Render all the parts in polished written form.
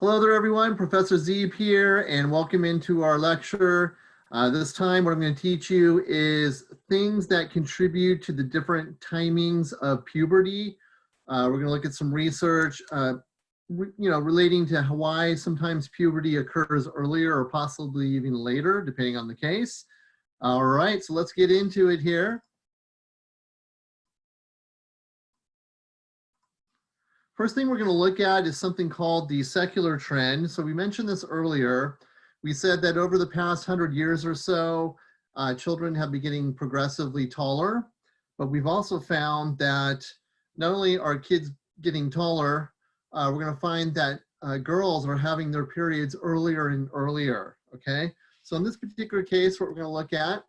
Hello there, everyone. Professor Zeeb here, and welcome into our lecture. This time, what I'm going to teach you is things that contribute to the different timings of puberty. We're going to look at some research, relating to why sometimes puberty occurs earlier or possibly even later, depending on the case. All right, so let's get into it here. First thing we're going to look at is something called the secular trend. So we mentioned this earlier. We said that over the past 100 years or so, children have been getting progressively taller, but we've also found that not only are kids getting taller, we're going to find that girls are having their periods earlier and earlier, okay? So in this particular case, what we're going to look at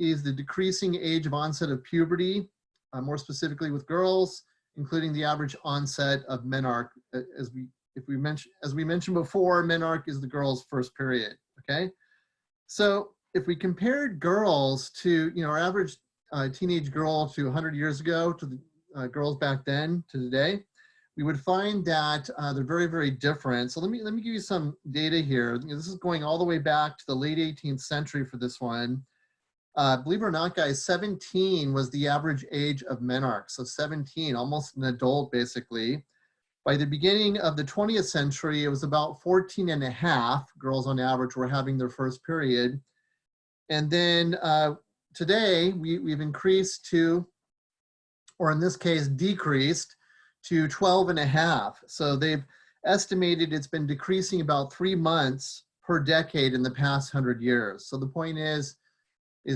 is the decreasing age of onset of puberty, more specifically with girls, including the average onset of menarche. As we mentioned before, menarche is the girl's first period. Okay, so if we compared girls to our average teenage girl to 100 years ago to the girls back then to today, we would find that they're very, very different. So let me give you some data here. This is going all the way back to the late 18th century for this one. Believe it or not, guys, 17 was the average age of menarche. So 17, almost an adult, basically. By the beginning of the 20th century, it was about 14 and a half girls on average were having their first period. And then today, we've increased to, or in this case, decreased to 12 and a half. So they've estimated it's been decreasing about 3 months per decade in the past 100 years. So the point is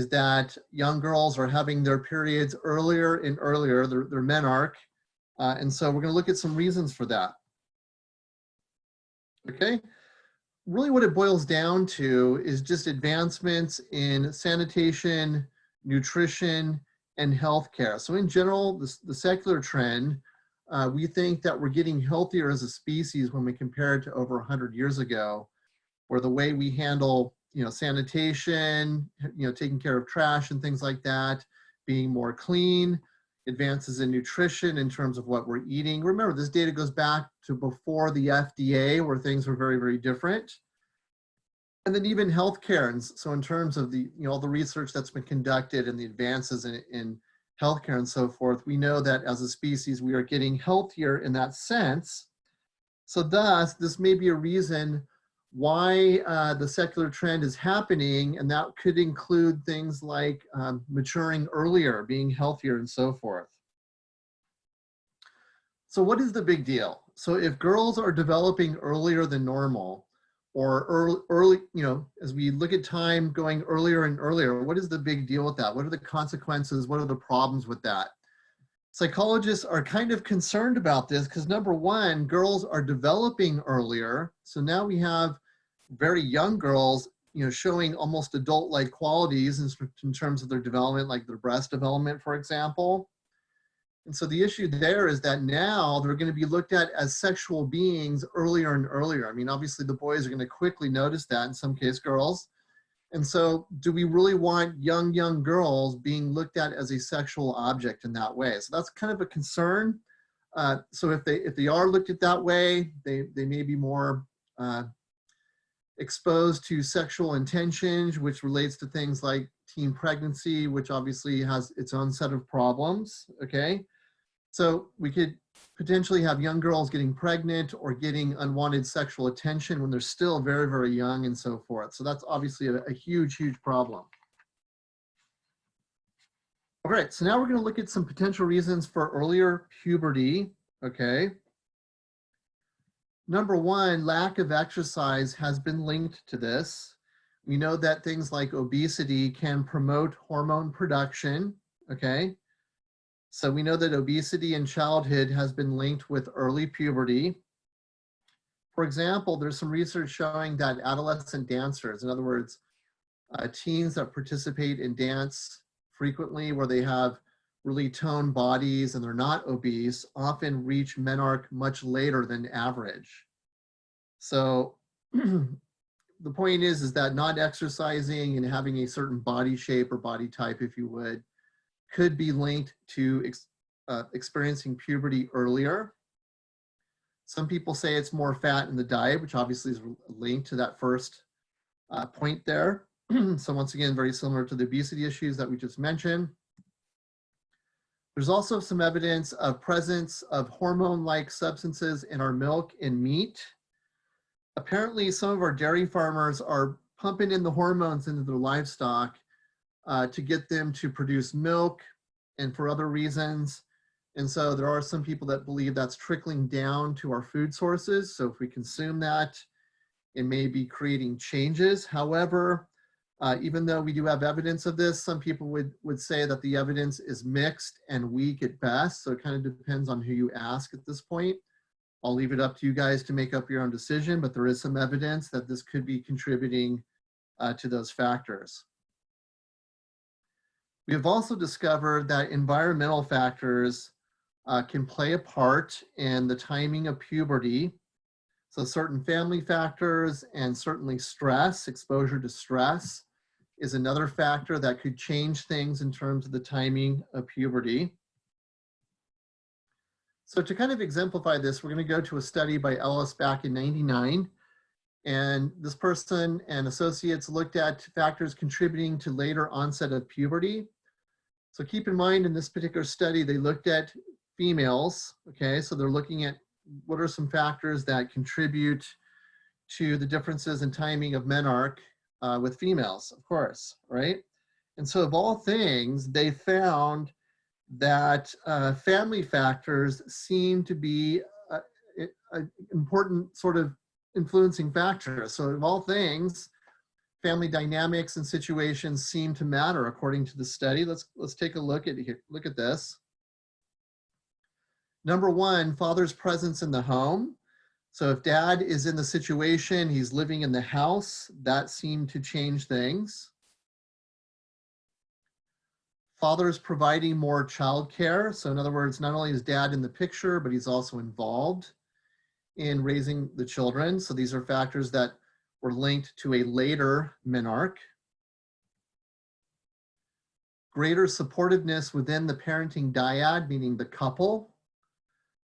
that young girls are having their periods earlier and earlier, their menarche. And so we're going to look at some reasons for that. Okay, really what it boils down to is just advancements in sanitation, nutrition, and healthcare. So in general, the secular trend, we think that we're getting healthier as a species when we compare it to over 100 years ago, where the way we handle sanitation, taking care of trash and things like that, being more clean, advances in nutrition in terms of what we're eating. Remember, this data goes back to before the FDA, where things were very, very different. And then even healthcare. And so in terms of all the research that's been conducted and the advances in healthcare and so forth, we know that as a species, we are getting healthier in that sense. So thus, this may be a reason why the secular trend is happening, and that could include things like maturing earlier, being healthier, and so forth. So what is the big deal? So if girls are developing earlier than normal, or early, as we look at time going earlier and earlier, what is the big deal with that? What are the consequences? What are the problems with that? Psychologists are kind of concerned about this because, number one, girls are developing earlier. So now we have very young girls, showing almost adult-like qualities in terms of their development, like their breast development, for example. And so the issue there is that now they're going to be looked at as sexual beings earlier and earlier. I mean, obviously the boys are going to quickly notice that, in some case girls. And so do we really want young girls being looked at as a sexual object in that way? So that's kind of a concern. So if they are looked at that way, they may be more exposed to sexual intentions, which relates to things like teen pregnancy, which obviously has its own set of problems, okay? So we could potentially have young girls getting pregnant or getting unwanted sexual attention when they're still very, very young and so forth. So that's obviously a huge, huge problem. All right, so now we're going to look at some potential reasons for earlier puberty, okay? Number one, lack of exercise has been linked to this. We know that things like obesity can promote hormone production, okay? So we know that obesity in childhood has been linked with early puberty. For example, there's some research showing that adolescent dancers, in other words, teens that participate in dance frequently where they have really toned bodies and they're not obese, often reach menarche much later than average. So the point is that not exercising and having a certain body shape or body type, if you would, could be linked to experiencing puberty earlier. Some people say it's more fat in the diet, which obviously is linked to that first point there. So once again, very similar to the obesity issues that we just mentioned. There's also some evidence of presence of hormone-like substances in our milk and meat. Apparently, some of our dairy farmers are pumping in the hormones into their livestock to get them to produce milk and for other reasons. And so there are some people that believe that's trickling down to our food sources. So if we consume that, it may be creating changes. However, even though we do have evidence of this, some people would say that the evidence is mixed and weak at best. So it kind of depends on who you ask at this point. I'll leave it up to you guys to make up your own decision, but there is some evidence that this could be contributing to those factors. We have also discovered that environmental factors can play a part in the timing of puberty. So certain family factors and certainly stress, exposure to stress, is another factor that could change things in terms of the timing of puberty. So to kind of exemplify this, we're going to go to a study by Ellis back in '99. And this person and associates looked at factors contributing to later onset of puberty. So keep in mind, in this particular study, they looked at females, okay? So they're looking at what are some factors that contribute to the differences in timing of menarche with females, of course, right? And so of all things, they found that family factors seem to be an important sort of influencing factor. So of all things, family dynamics and situations seem to matter according to the study. Let's take a look at here. Look at this. Number one, father's presence in the home. So if dad is in the situation, he's living in the house, that seemed to change things. Father's providing more childcare. So in other words, not only is dad in the picture, but he's also involved in raising the children. So these are factors that were linked to a later menarche. Greater supportiveness within the parenting dyad, meaning the couple.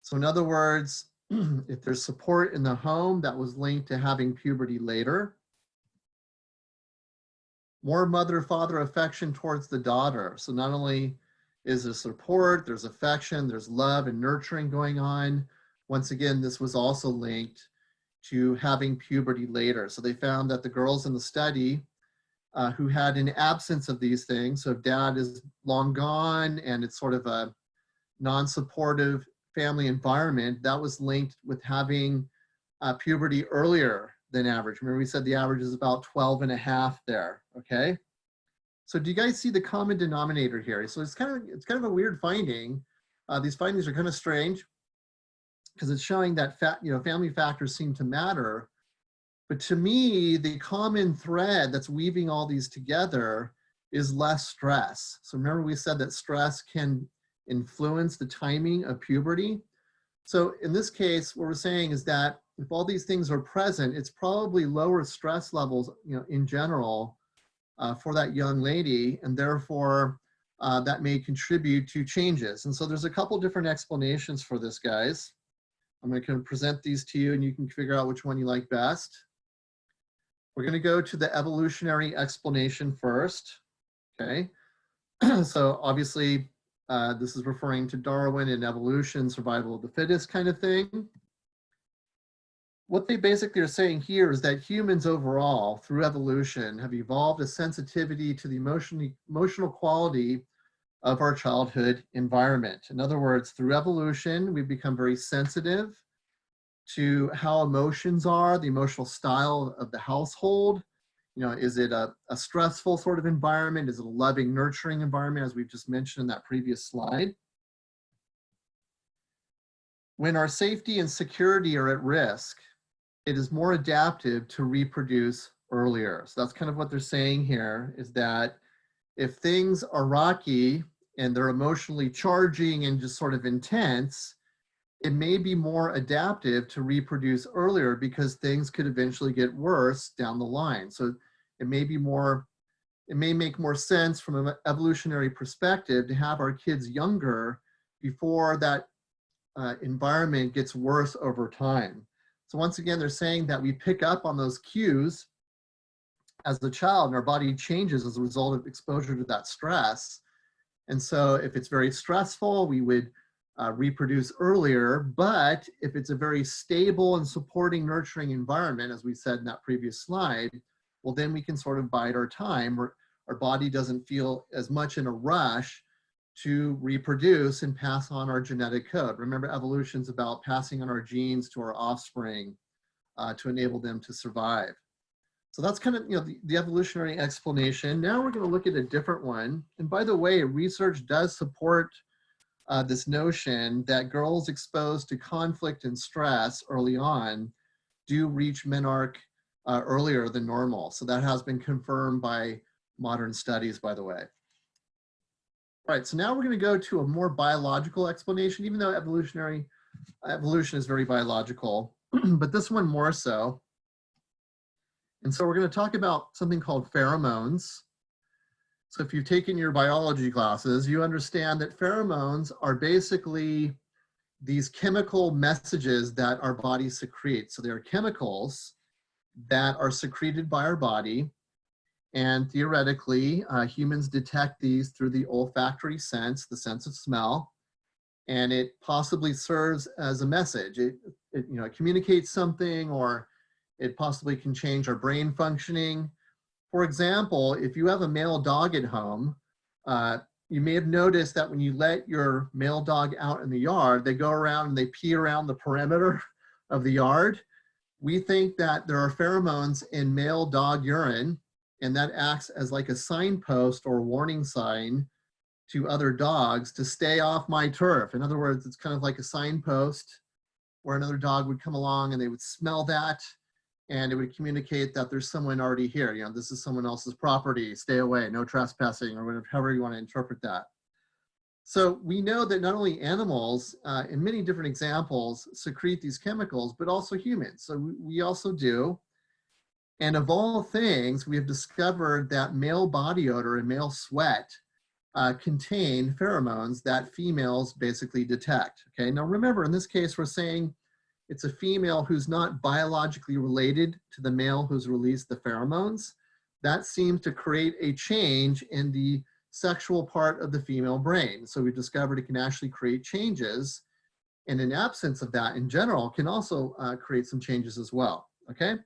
So in other words, if there's support in the home, that was linked to having puberty later. More mother-father affection towards the daughter. So not only is there support, there's affection, there's love and nurturing going on. Once again, this was also linked to having puberty later. So they found that the girls in the study who had an absence of these things, so if dad is long gone and it's sort of a non-supportive family environment, that was linked with having puberty earlier than average. Remember we said the average is about 12 and a half there, okay? So do you guys see the common denominator here? So it's kind of a weird finding. These findings are kind of strange because it's showing that family factors seem to matter. But to me, the common thread that's weaving all these together is less stress. So remember we said that stress can influence the timing of puberty. So in this case, what we're saying is that if all these things are present, it's probably lower stress levels, in general for that young lady, and therefore that may contribute to changes. And so there's a couple different explanations for this, guys. I'm going to present these to you and you can figure out which one you like best. We're going to go to the evolutionary explanation first, okay? So obviously, this is referring to Darwin and evolution, survival of the fittest kind of thing. What they basically are saying here is that humans overall, through evolution, have evolved a sensitivity to the emotional quality of our childhood environment. In other words, through evolution, we've become very sensitive to how emotions are, the emotional style of the household. Is it a stressful sort of environment? Is it a loving, nurturing environment, as we've just mentioned in that previous slide? When our safety and security are at risk, it is more adaptive to reproduce earlier. So that's kind of what they're saying here, is that if things are rocky and they're emotionally charging and just sort of intense, it may be more adaptive to reproduce earlier because things could eventually get worse down the line. So it may make more sense from an evolutionary perspective to have our kids younger before that environment gets worse over time. So once again, they're saying that we pick up on those cues as a child and our body changes as a result of exposure to that stress. And so if it's very stressful, we would reproduce earlier, but if it's a very stable and supporting, nurturing environment, as we said in that previous slide, well, then we can sort of bide our time. Our body doesn't feel as much in a rush to reproduce and pass on our genetic code. Remember, evolution's about passing on our genes to our offspring to enable them to survive. So that's kind of, you know, the evolutionary explanation. Now we're going to look at a different one. And by the way, research does support this notion that girls exposed to conflict and stress early on do reach menarche earlier than normal. So that has been confirmed by modern studies, by the way. All right, so now we're going to go to a more biological explanation, even though evolution is very biological, but this one more so. And so we're going to talk about something called pheromones. So if you've taken your biology classes, you understand that pheromones are basically these chemical messages that our body secretes. So they're chemicals that are secreted by our body. And theoretically, humans detect these through the olfactory sense, the sense of smell, and it possibly serves as a message. It communicates something, or it possibly can change our brain functioning. For example, if you have a male dog at home, you may have noticed that when you let your male dog out in the yard, they go around and they pee around the perimeter of the yard. We think that there are pheromones in male dog urine, and that acts as like a signpost or warning sign to other dogs to stay off my turf. In other words, it's kind of like a signpost where another dog would come along and they would smell that, and it would communicate that there's someone already here. You know, this is someone else's property, stay away, no trespassing, or whatever, however you want to interpret that. So we know that not only animals, in many different examples, secrete these chemicals, but also humans. So we also do. And of all things, we have discovered that male body odor and male sweat contain pheromones that females basically detect. Okay, now remember, in this case, we're saying it's a female who's not biologically related to the male who's released the pheromones. That seems to create a change in the sexual part of the female brain. So we've discovered it can actually create changes, and in absence of that in general can also create some changes as well. Okay,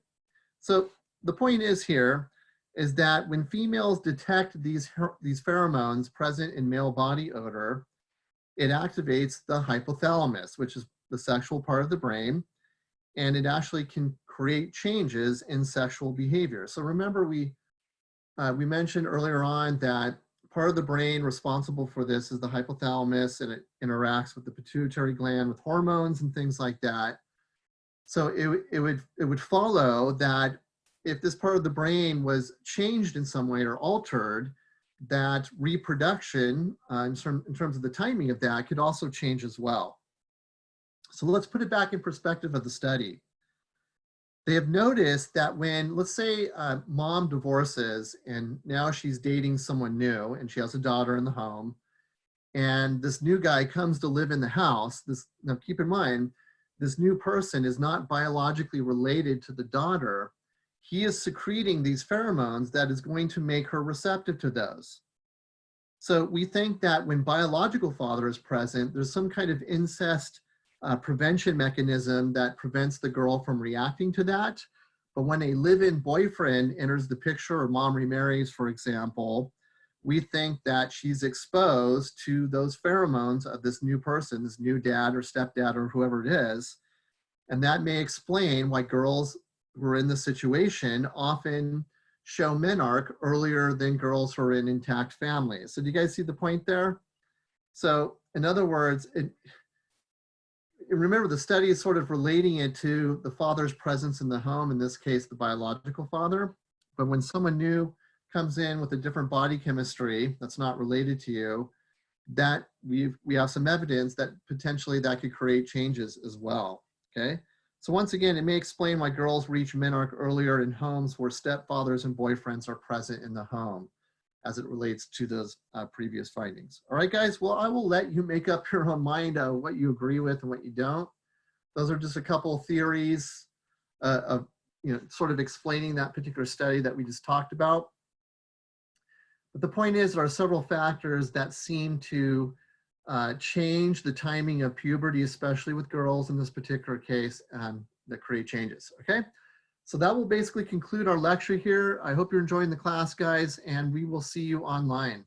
so the point is that when females detect these pheromones present in male body odor, it activates the hypothalamus, which is the sexual part of the brain, and it actually can create changes in sexual behavior. So remember, we mentioned earlier on that part of the brain responsible for this is the hypothalamus, and it interacts with the pituitary gland with hormones and things like that. So it would follow that if this part of the brain was changed in some way or altered, that reproduction in terms of the timing of that could also change as well. So let's put it back in perspective of the study. They have noticed that when, let's say, mom divorces and now she's dating someone new and she has a daughter in the home, and this new guy comes to live in the house. Now keep in mind, this new person is not biologically related to the daughter. He is secreting these pheromones that is going to make her receptive to those. So we think that when biological father is present, there's some kind of incest prevention mechanism that prevents the girl from reacting to that. But when a live-in boyfriend enters the picture, or mom remarries, for example, we think that she's exposed to those pheromones of this new person, this new dad or stepdad or whoever it is. And that may explain why girls who are in the situation often show menarche earlier than girls who are in intact families. So do you guys see the point there? So in other words, remember the study is sort of relating it to the father's presence in the home, in this case, the biological father. But when someone new comes in with a different body chemistry that's not related to you, that we have some evidence that potentially that could create changes as well, okay? So once again, it may explain why girls reach menarche earlier in homes where stepfathers and boyfriends are present in the home. as it relates to those previous findings. All right, guys, well, I will let you make up your own mind what you agree with and what you don't. Those are just a couple of theories of, sort of explaining that particular study that we just talked about. But the point is, there are several factors that seem to change the timing of puberty, especially with girls in this particular case, that create changes, okay? So that will basically conclude our lecture here. I hope you're enjoying the class, guys, and we will see you online.